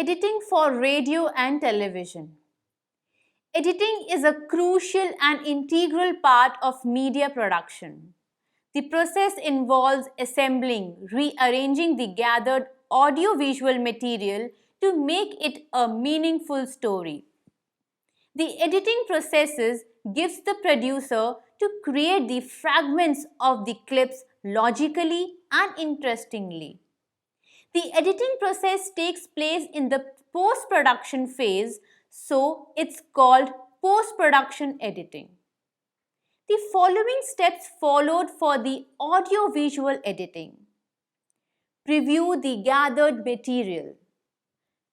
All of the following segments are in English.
Editing for radio and television. Editing is a crucial and integral part of media production. The process involves assembling, rearranging the gathered audio-visual material to make it a meaningful story. The editing processes gives the producer to create the fragments of the clips logically and interestingly. The editing process takes place in the post-production phase, so it's called post-production editing. The following steps followed for the audio-visual editing. Preview the gathered material.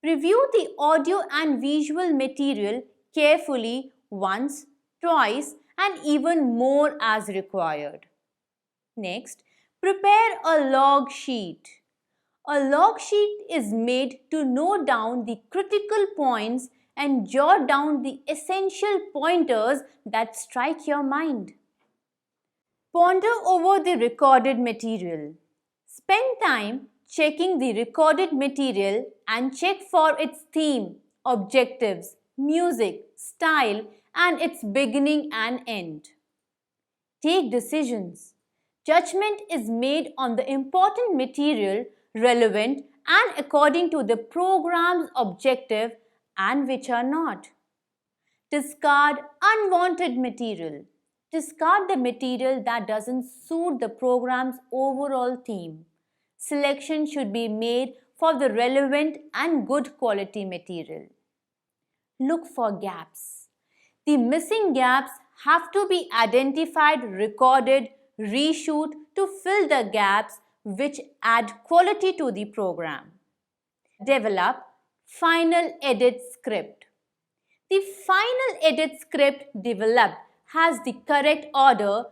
Review the audio and visual material carefully once, twice, and even more as required. Next, prepare a log sheet. A log sheet is made to note down the critical points and jot down the essential pointers that strike your mind. Ponder over the recorded material. Spend time checking the recorded material and check for its theme, objectives, music, style, and its beginning and end. Take decisions. Judgment is made on the important material relevant and according to the program's objective and which are not. Discard unwanted material. Discard the material that doesn't suit the program's overall theme. Selection should be made for the relevant and good quality material. Look for gaps. The missing gaps have to be identified, recorded, reshoot to fill the gaps which add quality to the program. Develop final edit script. The final edit script developed has the correct order,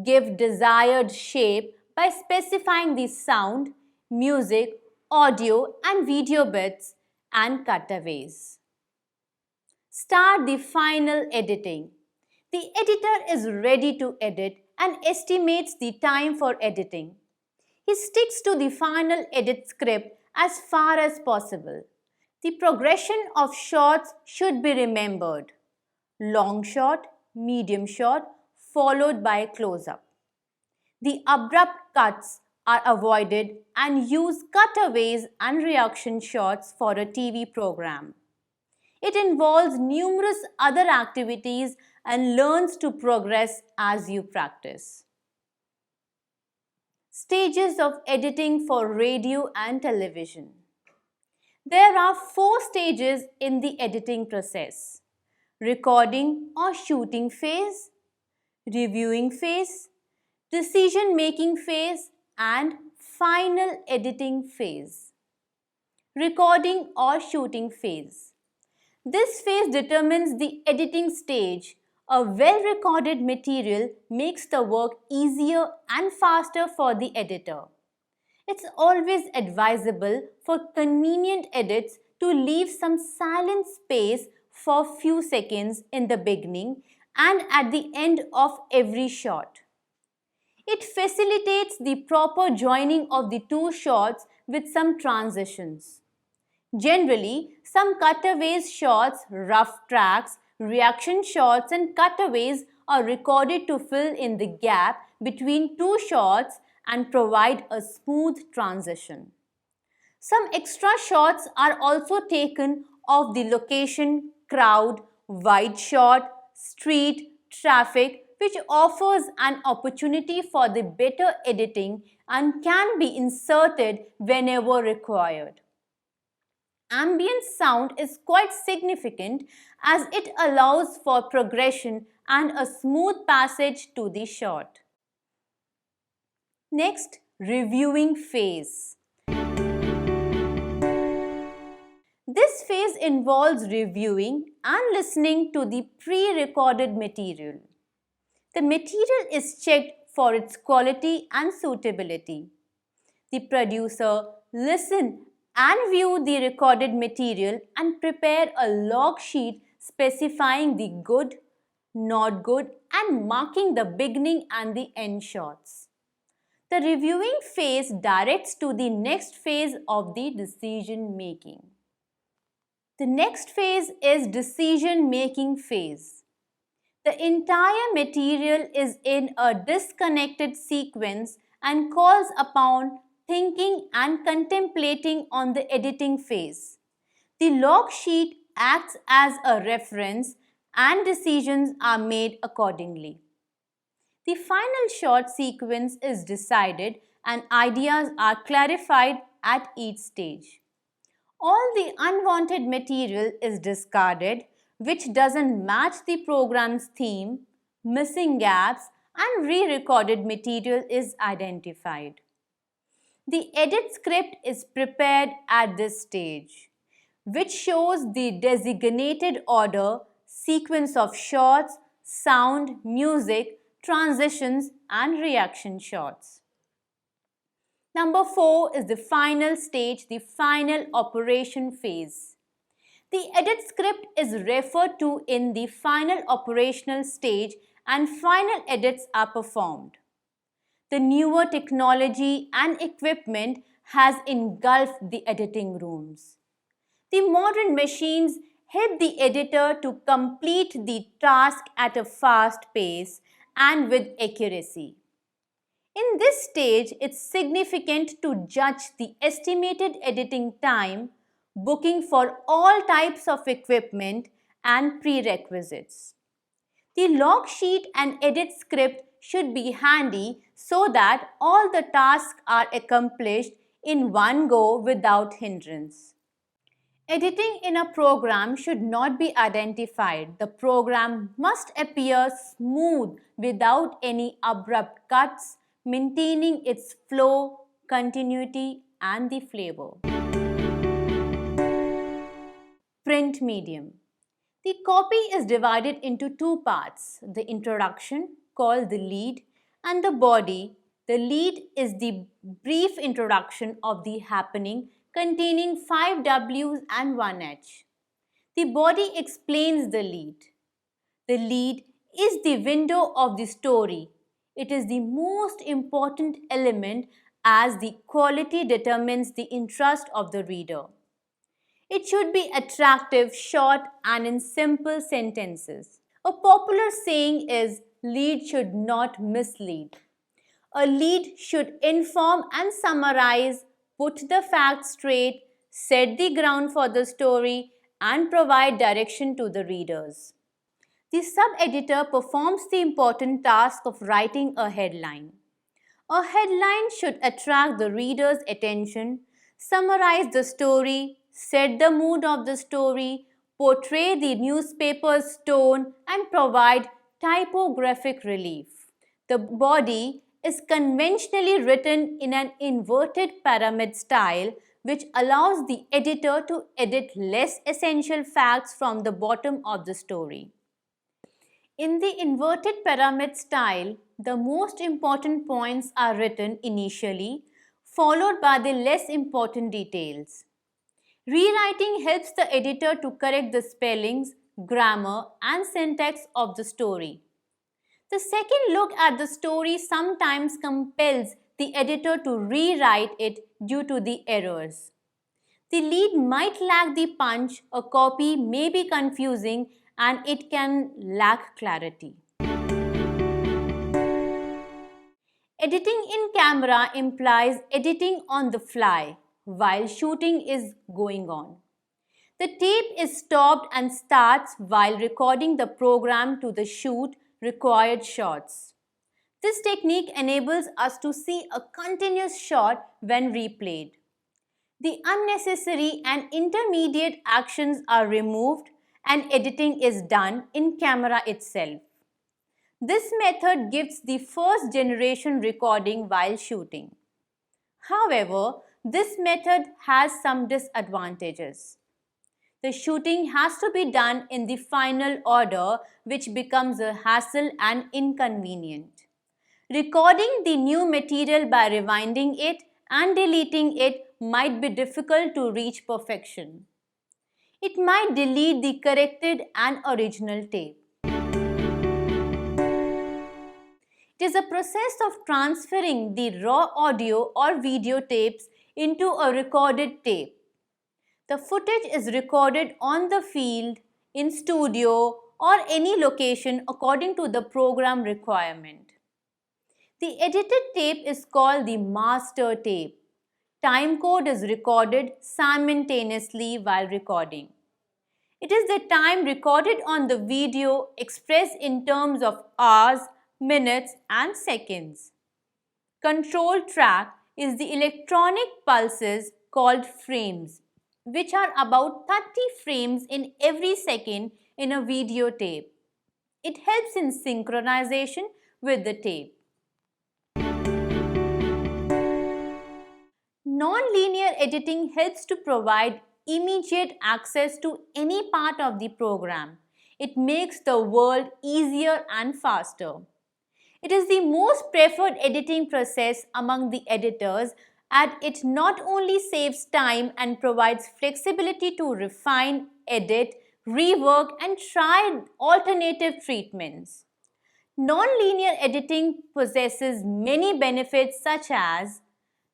give desired shape by specifying the sound, music, audio and video bits and cutaways. Start the final editing. The editor is ready to edit and estimates the time for editing. He sticks to the final edit script as far as possible. The progression of shots should be remembered. Long shot, medium shot, followed by close-up. The abrupt cuts are avoided and use cutaways and reaction shots for a TV program. It involves numerous other activities and learns to progress as you practice. Stages of editing for radio and television. There are 4 stages in the editing process: recording or shooting phase, reviewing phase, decision-making phase, and final editing phase. Recording or shooting phase. This phase determines the editing stage. A well-recorded material makes the work easier and faster for the editor. It's always advisable for convenient edits to leave some silent space for few seconds in the beginning and at the end of every shot. It facilitates the proper joining of the two shots with some transitions. Generally, some cutaways shots, rough tracks, reaction shots and cutaways are recorded to fill in the gap between two shots and provide a smooth transition. Some extra shots are also taken of the location, crowd, wide shot, street, traffic, which offers an opportunity for the better editing and can be inserted whenever required. Ambient sound is quite significant as it allows for progression and a smooth passage to the shot. Next, reviewing phase. This phase involves reviewing and listening to the pre-recorded material. The material is checked for its quality and suitability. The producer listens and views the recorded material and prepare a log sheet specifying the good, not good and marking the beginning and the end shots. The reviewing phase directs to the next phase of the decision making. The next phase is decision-making phase. The entire material is in a disconnected sequence and calls upon thinking and contemplating on the editing phase. The log sheet acts as a reference and decisions are made accordingly. The final shot sequence is decided and ideas are clarified at each stage. All the unwanted material is discarded which doesn't match the program's theme, missing gaps, and re-recorded material is identified. The edit script is prepared at this stage, which shows the designated order, sequence of shots, sound, music, transitions, and reaction shots. Number 4 is the final stage, the final operation phase. The edit script is referred to in the final operational stage and final edits are performed. The newer technology and equipment has engulfed the editing rooms. The modern machines help the editor to complete the task at a fast pace and with accuracy. In this stage, it's significant to judge the estimated editing time, booking for all types of equipment and prerequisites. The log sheet and edit script should be handy so that all the tasks are accomplished in one go without hindrance. Editing in a program should not be identified. The program must appear smooth without any abrupt cuts, maintaining its flow, continuity, and the flavor. Print medium. The copy is divided into two parts, the introduction, called the lead, and the body. The lead is the brief introduction of the happening containing 5 W's and 1 H. The body explains the lead. The lead is the window of the story. It is the most important element as the quality determines the interest of the reader. It should be attractive, short, and in simple sentences. A popular saying is, lead should not mislead. A lead should inform and summarize, put the facts straight, set the ground for the story, and provide direction to the readers. The sub-editor performs the important task of writing a headline. A headline should attract the reader's attention, summarize the story, set the mood of the story, portray the newspaper's tone, and provide typographic relief. The body is conventionally written in an inverted pyramid style, which allows the editor to edit less essential facts from the bottom of the story. In the inverted pyramid style, the most important points are written initially, followed by the less important details. Rewriting helps the editor to correct the spellings, grammar, and syntax of the story. The second look at the story sometimes compels the editor to rewrite it due to the errors. The lead might lack the punch, a copy may be confusing, and it can lack clarity. Editing in camera implies editing on the fly while shooting is going on. The tape is stopped and starts while recording the program to the shoot required shots. This technique enables us to see a continuous shot when replayed. The unnecessary and intermediate actions are removed and editing is done in camera itself. This method gives the first generation recording while shooting. However, this method has some disadvantages. The shooting has to be done in the final order, which becomes a hassle and inconvenient. Recording the new material by rewinding it and deleting it might be difficult to reach perfection. It might delete the corrected and original tape. It is a process of transferring the raw audio or video tapes into a recorded tape. The footage is recorded on the field, in studio, or any location according to the program requirement. The edited tape is called the master tape. Time code is recorded simultaneously while recording. It is the time recorded on the video expressed in terms of hours, minutes, and seconds. Control track is the electronic pulses called frames, which are about 30 frames in every second in a videotape. It helps in synchronization with the tape. Non-linear editing helps to provide immediate access to any part of the program. It makes the world easier and faster. It is the most preferred editing process among the editors, and it not only saves time and provides flexibility to refine, edit, rework, and try alternative treatments. Non-linear editing possesses many benefits such as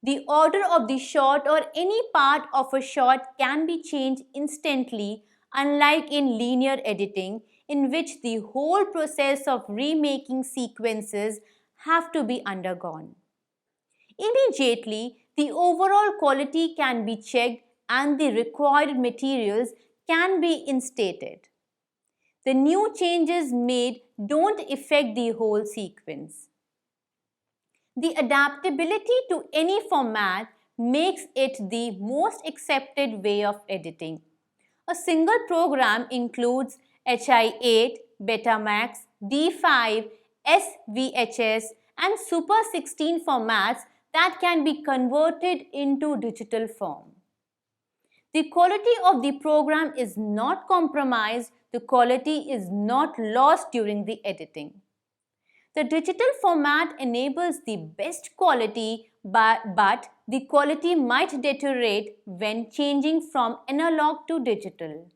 the order of the shot or any part of a shot can be changed instantly, unlike in linear editing, in which the whole process of remaking sequences have to be undergone. Immediately, the overall quality can be checked and the required materials can be instated. The new changes made don't affect the whole sequence. The adaptability to any format makes it the most accepted way of editing. A single program includes Hi8, Betamax, D5, SVHS, and Super 16 formats that can be converted into digital form. The quality of the program is not compromised, the quality is not lost during the editing. The digital format enables the best quality, but the quality might deteriorate when changing from analog to digital.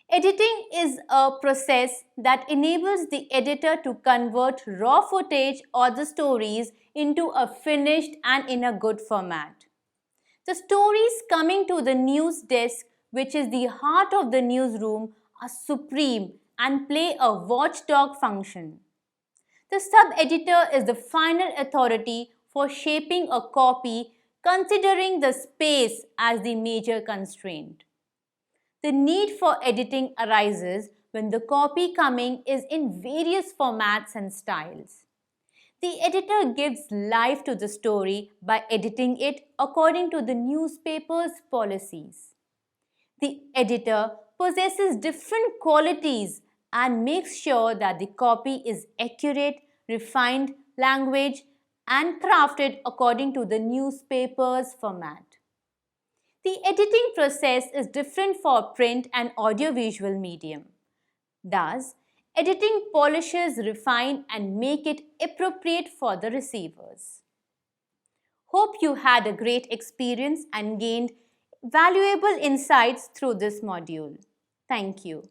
Editing is a process that enables the editor to convert raw footage or the stories into a finished and in a good format. The stories coming to the news desk, which is the heart of the newsroom, are supreme and play a watchdog function. The sub-editor is the final authority for shaping a copy, considering the space as the major constraint. The need for editing arises when the copy coming is in various formats and styles. The editor gives life to the story by editing it according to the newspaper's policies. The editor possesses different qualities and makes sure that the copy is accurate, refined language, and crafted according to the newspaper's format. The editing process is different for print and audiovisual medium. Thus, editing polishes, refine, and make it appropriate for the receivers. Hope you had a great experience and gained valuable insights through this module. Thank you.